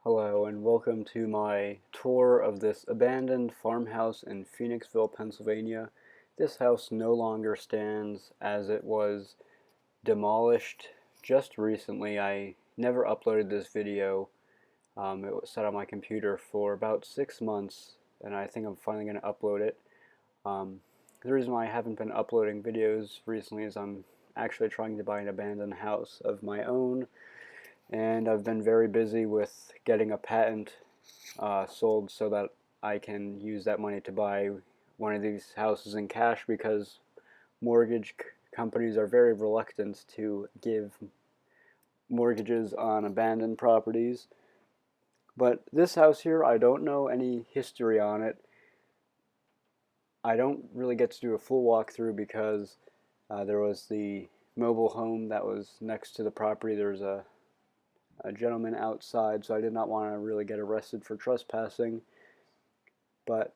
Hello and welcome to my tour of this abandoned farmhouse in Phoenixville, Pennsylvania. This house no longer stands as it was demolished just recently. I never uploaded this video. It was set on my computer for about 6 months and I think I'm finally going to upload it. The reason why I haven't been uploading videos recently is I'm actually trying to buy an abandoned house of my own, and I've been very busy with getting a patent sold so that I can use that money to buy one of these houses in cash, because mortgage companies are very reluctant to give mortgages on abandoned properties. But this house here, I don't know any history on it. I don't really get to do a full walkthrough because there was the mobile home that was next to the property. There's a gentleman outside, so I did not want to really get arrested for trespassing. But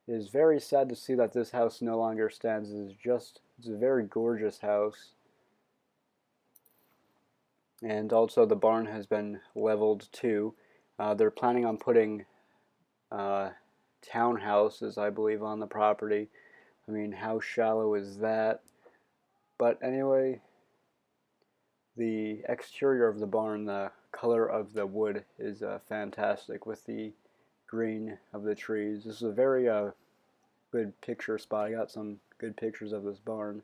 it is very sad to see that this house no longer stands. It's a very gorgeous house. And also the barn has been leveled too. They're planning on putting townhouses, I believe, on the property. I mean, how shallow is that? But anyway, the exterior of the barn, the color of the wood is fantastic with the green of the trees. This is a very good picture spot. I got some good pictures of this barn.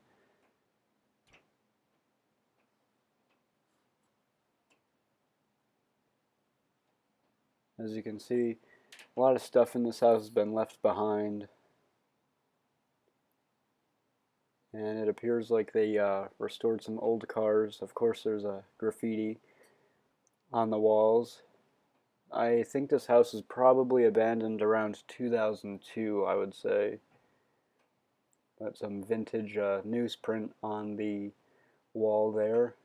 As you can see, a lot of stuff in this house has been left behind, and it appears like they restored some old cars. Of course, there's a graffiti on the walls. I think this house is probably abandoned around 2002, I would say. Got some vintage newsprint on the wall there.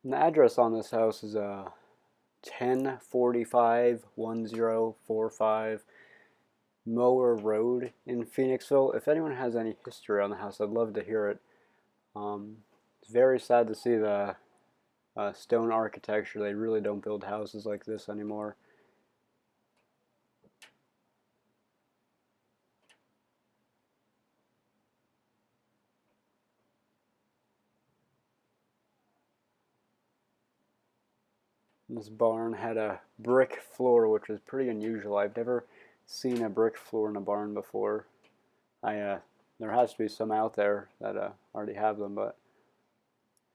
And the address on this house is 1045 1045 Mower Road in Phoenixville. If anyone has any history on the house, I'd love to hear it. It's very sad to see the stone architecture. They really don't build houses like this anymore. This barn had a brick floor, which is pretty unusual. I've never seen a brick floor in a barn before. There has to be some out there that already have them, but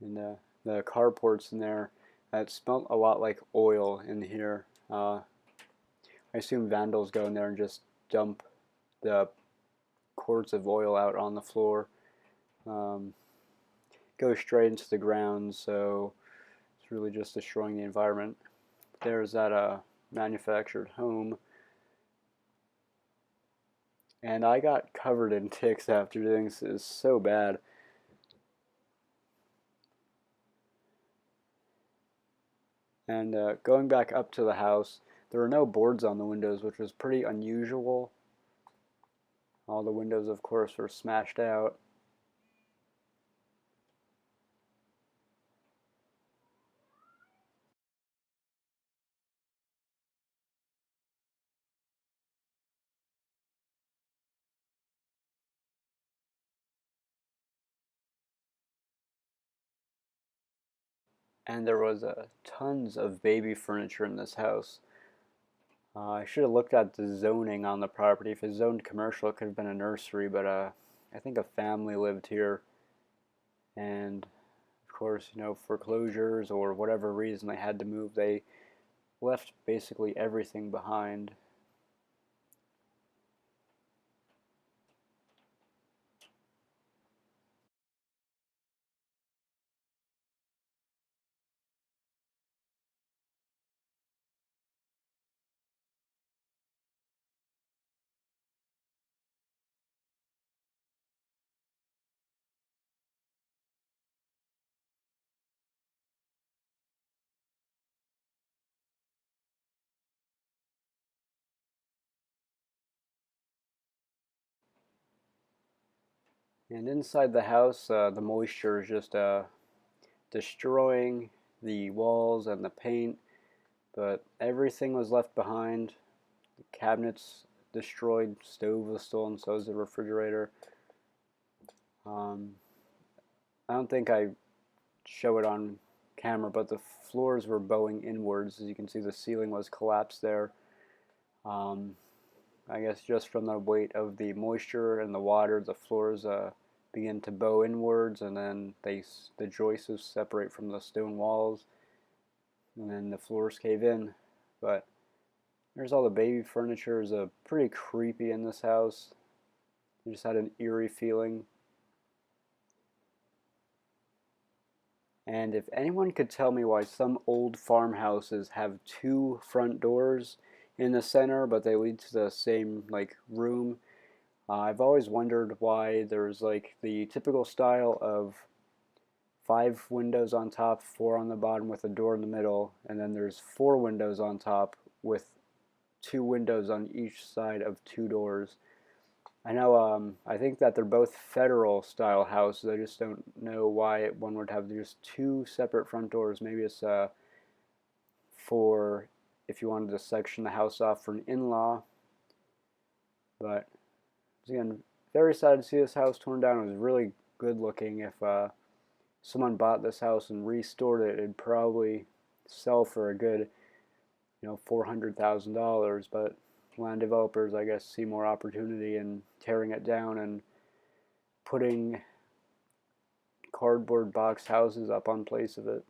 and the carports in there, it smelled a lot like oil in here. I assume vandals go in there and just dump the quarts of oil out on the floor. Goes straight into the ground, so it's really just destroying the environment. There's that manufactured home. And I got covered in ticks after doing this. It's so bad. And going back up to the house, there were no boards on the windows, which was pretty unusual. All the windows, of course, were smashed out. And there was tons of baby furniture in this house. I should have looked at the zoning on the property. If it's zoned commercial, it could have been a nursery, but I think a family lived here. And of course, foreclosures or whatever reason they had to move, they left basically everything behind. And inside the house, the moisture is just destroying the walls and the paint, but everything was left behind. The cabinets destroyed, stove was stolen, so was the refrigerator. Um, I don't think I show it on camera, but the floors were bowing inwards. As you can see, the ceiling was collapsed there. Um, I guess just from the weight of the moisture and the water, the floors begin to bow inwards, and then the joists separate from the stone walls, and then the floors cave in. But there's all the baby furniture. Is pretty creepy in this house. It just had an eerie feeling. And if anyone could tell me why some old farmhouses have two front doors in the center, but they lead to the same like room, I've always wondered why there's like the typical style of 5 windows on top, 4 on the bottom with a door in the middle, and then there's 4 windows on top with 2 windows on each side of 2 doors. I know, I think that they're both federal style houses. I just don't know why one would have just 2 separate front doors. Maybe it's for if you wanted to section the house off for an in-law. But again, very sad to see this house torn down. It was really good looking. If someone bought this house and restored it, it'd probably sell for a good, $400,000. But land developers, I guess, see more opportunity in tearing it down and putting cardboard box houses up on place of it.